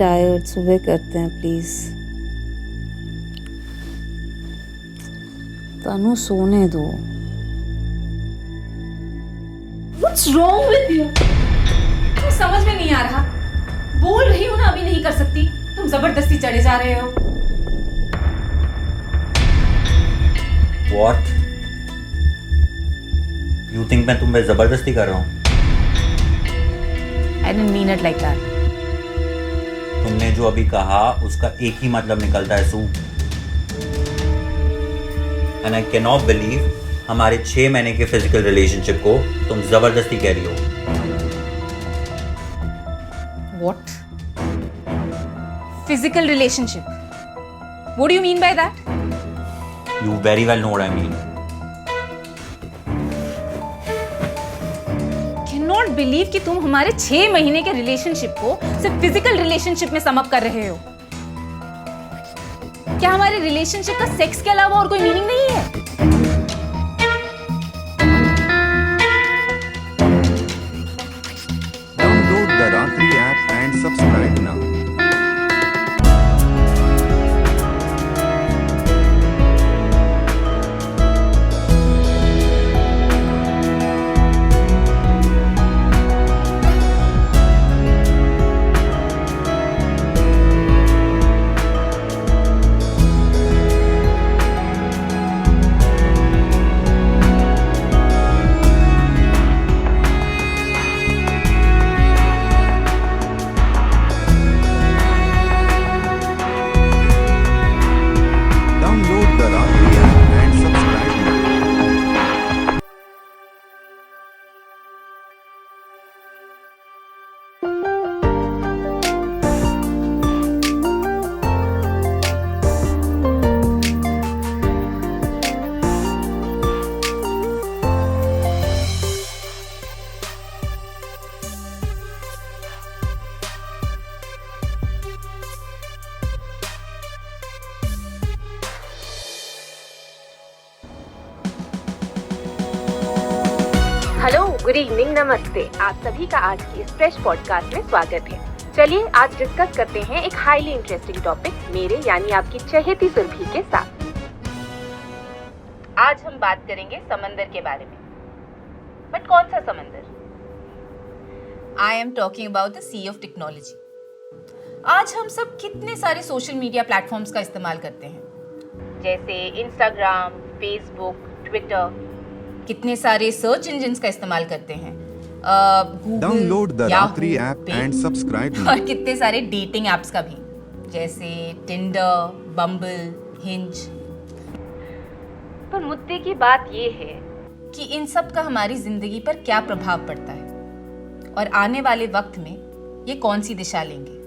Tired, सुबह करते हैं प्लीज। तनु सोने दो। What's wrong with you? तुम समझ में नहीं आ रहा। बोल रही हूँ ना अभी नहीं कर सकती, तुम जबरदस्ती चढ़े जा रहे हो। What? You think मैं तुम पे जबरदस्ती कर रहा हूँ? I didn't mean it like that. तुमने जो अभी कहा उसका एक ही मतलब निकलता है, सू। And I cannot believe हमारे 6 महीने के फिजिकल रिलेशनशिप को तुम जबरदस्ती कह रही हो। What? Physical relationship? What do you mean by that? You very well know what I mean. Cannot believe कि तुम हमारे 6 महीने के रिलेशनशिप को सिर्फ फिजिकल रिलेशनशिप में सम अप कर रहे हो। क्या हमारे रिलेशनशिप का सेक्स के अलावा और कोई मीनिंग नहीं है? Download the Ratri app and subscribe now. Download the Ratri app and subscribe now. Hello, good evening, नमस्ते। आप सभी का आज की इस फ्रेश पॉडकास्ट में स्वागत है। चलिए आज डिस्कस करते हैं एक हाईली इंटरेस्टिंग टॉपिक मेरे यानी आपकी चहेती सुरभि के साथ। आज हम बात करेंगे समंदर के बारे में। बट कौन सा समंदर? I am talking about the sea of technology. आज हम सब कितने सारे सोशल मीडिया प्लेटफॉर्म्स का इस्तेमाल करते हैं, जैसे इंस्टाग्राम, फेसबुक, ट्विटर। कितने सारे सर्च इंजिन्स का इस्तेमाल करते हैं, Download the Google, Ratri app and subscribe now. और कितने सारे डेटिंग एप्स का भी, जैसे टिंडर, बम्बल, हिंज। पर मुद्दे की बात ये है कि इन सब का हमारी जिंदगी पर क्या प्रभाव पड़ता है और आने वाले वक्त में ये कौन सी दिशा लेंगे।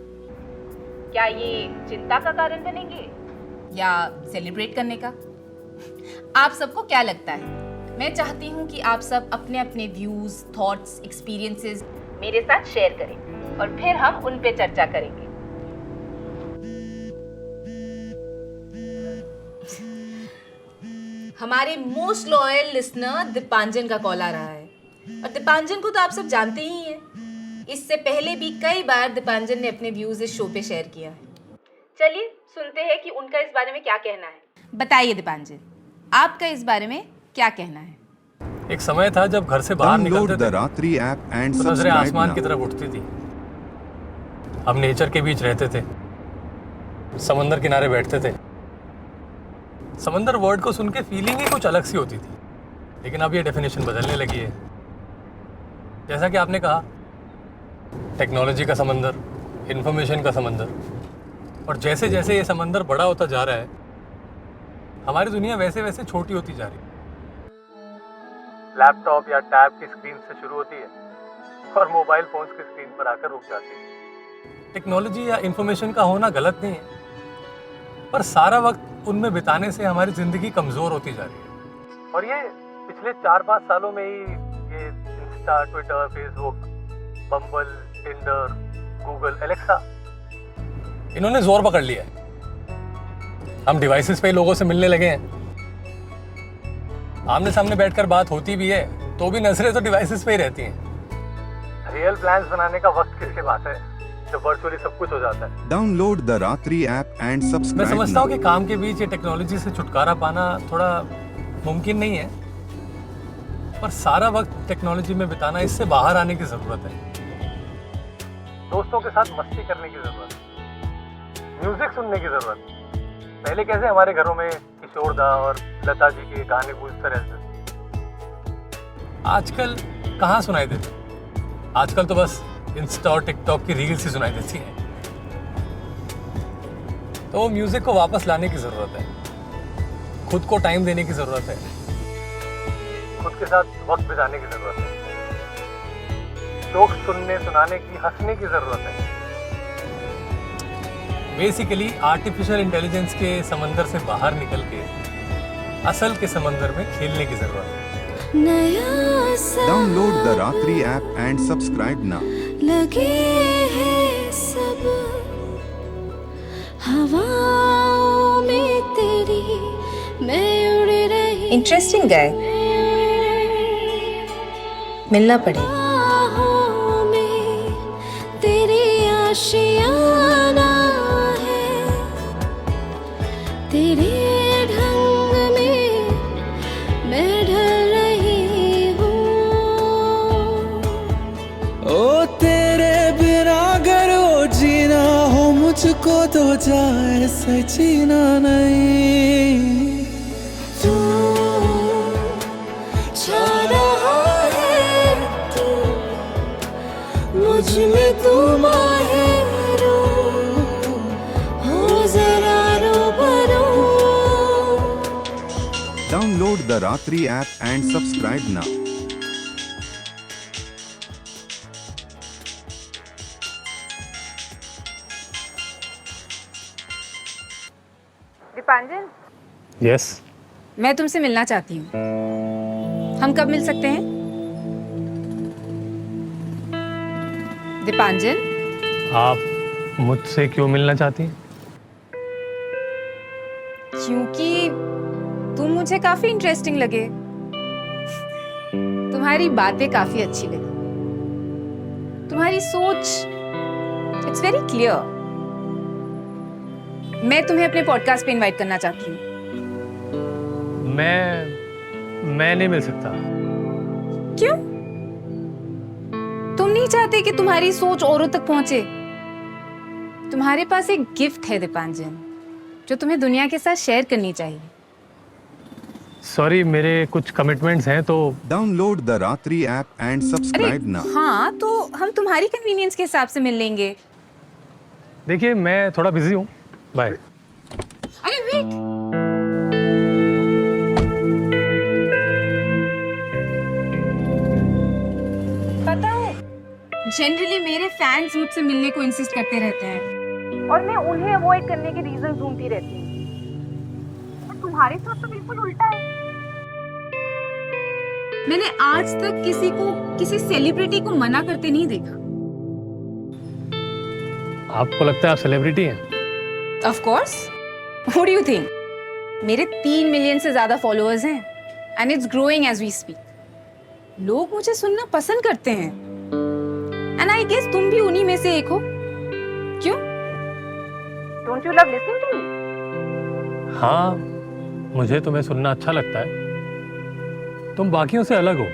क्या ये चिंता का कारण बनेंगे या सेलिब्रेट करने का। आप सबको क्या लगता है? मैं चाहती हूँ कि आप सब अपने अपने व्यूज, थॉट्स, एक्सपीरियंसेस मेरे साथ शेयर करें और फिर हम उन पे चर्चा करेंगे। हमारे मोस्ट लॉयल लिसनर दीपांजन का कॉल आ रहा है, और दीपांजन को तो आप सब जानते ही हैं। इससे पहले भी कई बार दीपांजन ने अपने व्यूज इस शो पे शेयर किया है। चलिए सुनते हैं कि उनका इस बारे में क्या कहना है। बताइए दीपांजन, आपका इस बारे में क्या कहना है? एक समय था जब घर से बाहर Download निकलते the थे Ratri app and तो नजरें subscribe आसमान की now. तरफ उठती थी। हम नेचर के बीच रहते थे, समंदर किनारे बैठते थे। समंदर वर्ड को सुन के फीलिंग ही कुछ अलग सी होती थी, लेकिन अब ये डेफिनेशन बदलने लगी है। जैसा कि आपने कहा, टेक्नोलॉजी का समंदर, इंफॉर्मेशन का समंदर, और जैसे जैसे ये समंदर बड़ा होता जा रहा है, हमारी दुनिया वैसे वैसे छोटी होती जा रही है। लैपटॉप या टैब की स्क्रीन से शुरू होती है और मोबाइल फोन्स की स्क्रीन पर आकर रुक जाती है। टेक्नोलॉजी या इंफॉर्मेशन का होना गलत नहीं है, पर सारा वक्त उनमें बिताने से हमारी जिंदगी कमजोर होती जा रही है। और ये पिछले 4-5 सालों में ही ये इंस्टा, ट्विटर, फेसबुक, बम्बल, टिंडर, गूगल, एलेक्सा, इन्होंने जोर पकड़ लिया है। हम डिवाइसेस पे लोगों से मिलने लगे हैं। आमने सामने बैठकर बात होती भी है तो भी नजरें तो डिवाइसेस पे ही रहती हैं। रियल प्लान्स बनाने का वक्त किसके पास है? जब वर्चुअली सब कुछ हो जाता है। Download the Ratri app and मैं subscribe समझता हूँ now. कि काम के बीच ये टेक्नोलॉजी से छुटकारा पाना थोड़ा मुमकिन नहीं है, पर सारा वक्त टेक्नोलॉजी में बिताना, इससे बाहर आने की ज़रूरत है। दोस्तों के साथ मस्ती करने की ज़रूरत है, म्यूजिक सुनने की ज़रूरत है। पहले कैसे हमारे घरों में किशोर दा और लता जी के गाने गूंजते रहते थे, आजकल कहाँ सुनाई देते। आजकल तो बस इंस्टा और टिकटॉक की रील्स ही सुनाई देती हैं। तो वो म्यूजिक को वापस लाने की ज़रूरत है, खुद को टाइम देने की ज़रूरत है, खुद के साथ वक्त बिताने की ज़रूरत है, जोक सुनने सुनाने की, हंसने की ज़रूरत है। बेसिकली आर्टिफिशियल इंटेलिजेंस के समंदर से बाहर निकल के असल के समंदर में खेलने की ज़रूरत है। Download the Ratri app and subscribe now. लगे हैं सब हवाओं में तेरी मैं उड़ रही इंटरेस्टिंग गाय, मिलना पड़ेगा। बाहों में तेरी आशियाना है, तेरे ढंग में मैं ढल रही हूँ। ओ तेरे बिना अगर वो जीना हो मुझको तो जाए से जीना नहीं। तू छा रहा है, तू मुझ में, तू माहिर हो जरा रूबरू। Download the Ratri app and subscribe now. Dipanjan, yes, मैं तुमसे मिलना चाहती हूँ। हम कब मिल सकते हैं? दीपांजन, आप मुझसे क्यों मिलना चाहती हैं? क्योंकि तुम मुझे काफी इंटरेस्टिंग लगे, तुम्हारी बातें काफी अच्छी लगी, तुम्हारी सोच इट्स वेरी क्लियर। मैं तुम्हें अपने पॉडकास्ट पे इनवाइट करना चाहती हूँ। मैं नहीं मिल सकता। क्यों? तुम नहीं चाहते कि तुम्हारी सोच औरों तक पहुंचे? तुम्हारे पास एक गिफ्ट है दीपांजन, जो तुम्हें दुनिया के साथ शेयर करनी चाहिए। सॉरी, मेरे कुछ कमिटमेंट्स हैं, तो Download the Ratri app and subscribe now. हाँ, तो हम तुम्हारी कन्वीनियंस के हिसाब से मिल लेंगे। देखिए मैं थोड़ा बिजी हूँ, बाय। अरे वेट, पता है जनरली मेरे फैंस मुझसे मिलने को इंसिस्ट करते रहते हैं, और मैं उन्हें अवॉइड करने के रीजन ढूंढती रहती हूँ। और तुम्हारे साथ तो बिल्कुल उल्टा है। मैंने आज तक किसी को, किसी सेलिब्रिटी को मना करते नहीं देखा। आपको लगता है आप सेलिब्रिटी हैं? Of course, what do you think? मेरे 3 मिलियन से ज्यादा फॉलोअर्स हैं and it's growing as we speak. लोग मुझे सुनना पसंद करते हैं एंड आई गेस तुम भी उन्हीं में से एक हो। क्यों? Don't you love listening to me? हाँ, मुझे तुम्हें सुनना अच्छा लगता है। तुम बाकियों से अलग हो।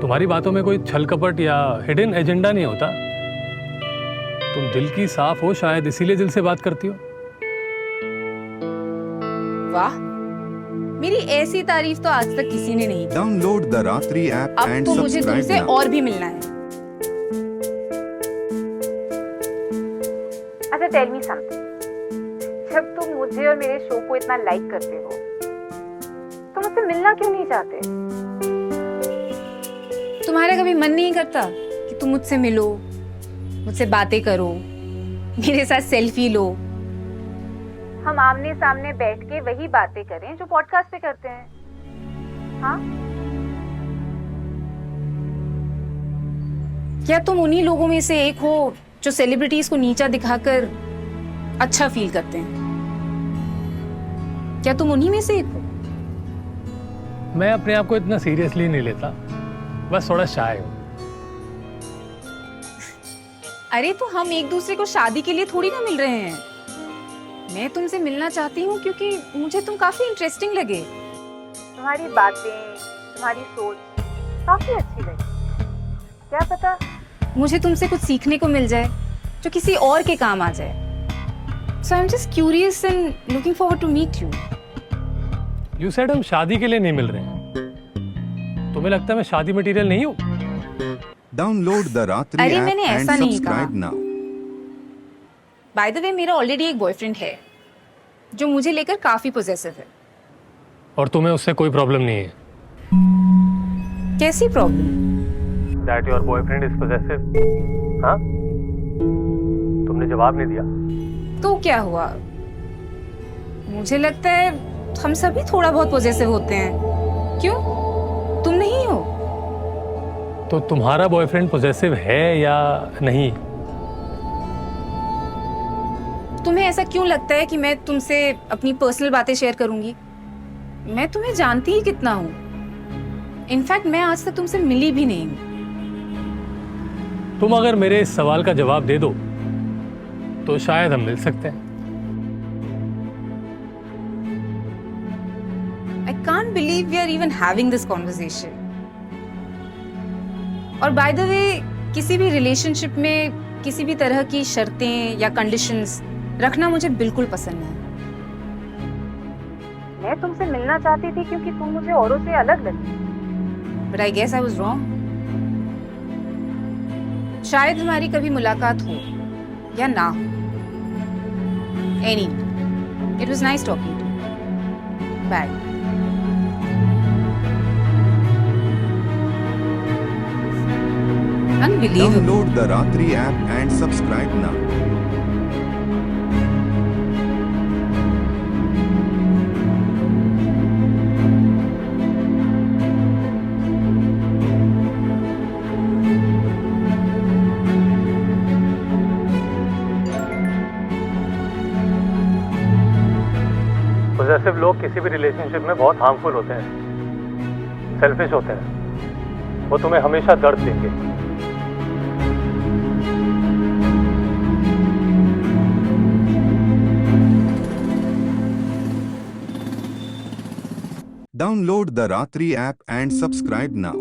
तुम्हारी बातों में कोई छल कपट या हिडन एजेंडा नहीं होता। तुम दिल की साफ हो, शायद इसीलिए दिल से बात करती हो। वाह, मेरी ऐसी तारीफ तो आज तक किसी ने नहीं की। Download the Ratri app अब and तो मुझे subscribe तुमसे now. और भी मिलना है। अच्छा, टेल मी समथिंग। जब तुम मुझे और मेरे शो को इतना लाइक करते हो, तो मुझसे मिलना क्यों नहीं चाहते? तुम्हारा कभी मन नहीं करता कि तुम मुझसे मिलो, मुझसे बातें करो, मेरे साथ सेल्फी लो? हम आमने सामने बैठ के वही बातें करें जो पॉडकास्ट पे करते हैं। हाँ, क्या तुम उन्हीं लोगों में से एक हो जो सेलिब्रिटीज को नीचा दिखाकर अच्छा फील करते हैं? क्या तुम उन्हीं में से एक हो? मैं अपने आप को इतना सीरियसली नहीं लेता, बस थोड़ा शाय हूँ। अरे तो हम एक दूसरे को शादी के लिए थोड़ी ना मिल रहे हैं। मैं तुमसे मिलना चाहती हूँ क्योंकि मुझे तुम काफी इंटरेस्टिंग लगे। तुम्हारी बातें, तुम्हारी सोच काफी अच्छी लगी। क्या पता मुझे तुमसे कुछ सीखने को मिल जाए जो किसी और के काम आ जाए। So I'm just curious and looking forward to meet you. You said हम शादी के लिए नहीं मिल रहे हैं। तुम्हें लगता है मैं शादी मटेरियल नहीं हूँ? Download the Ratri अरे app मैंने and ऐसा नहीं subscribe कहा। now. बाय द वे मेरा ऑलरेडी एक बॉयफ्रेंड है जो मुझे लेकर काफी पॉसेसिव है। और तुम्हें उससे कोई प्रॉब्लम नहीं है? कैसी problem? That your boyfriend is possessive. हाँ, तुमने जवाब नहीं दिया। तो क्या हुआ? मुझे लगता है हम सभी थोड़ा बहुत पॉसेसिव होते हैं। क्यों? तुम नहीं हो? तो तुम्हारा बॉयफ्रेंड पॉसेसिव है या नहीं? तुम्हें ऐसा क्यों लगता है कि मैं तुमसे अपनी पर्सनल बातें शेयर करूंगी? मैं तुम्हें जानती ही कितना हूं। इनफैक्ट मैं आज तक तुमसे मिली भी नहीं हूं। तुम अगर मेरे इस सवाल का जवाब दे दो तो शायद हम मिल सकते हैं। I can't believe we are even having this conversation. और बाय द वे किसी भी रिलेशनशिप में किसी भी तरह की शर्तें या कंडीशंस रखना मुझे बिल्कुल पसंद है। मैं तुमसे मिलना चाहती थी क्योंकि तुम मुझे औरों से अलग लगी। But I guess I was wrong. शायद हमारी कभी मुलाकात हो या ना हो। Any, it was nice talking to you. Bye. Unbelievable. Download the Ratri app and subscribe now. Possessive लोग किसी भी रिलेशनशिप में बहुत हार्मफुल होते हैं, सेल्फिश होते हैं। वो तुम्हें हमेशा दर्द देंगे। Download the Ratri app and subscribe now.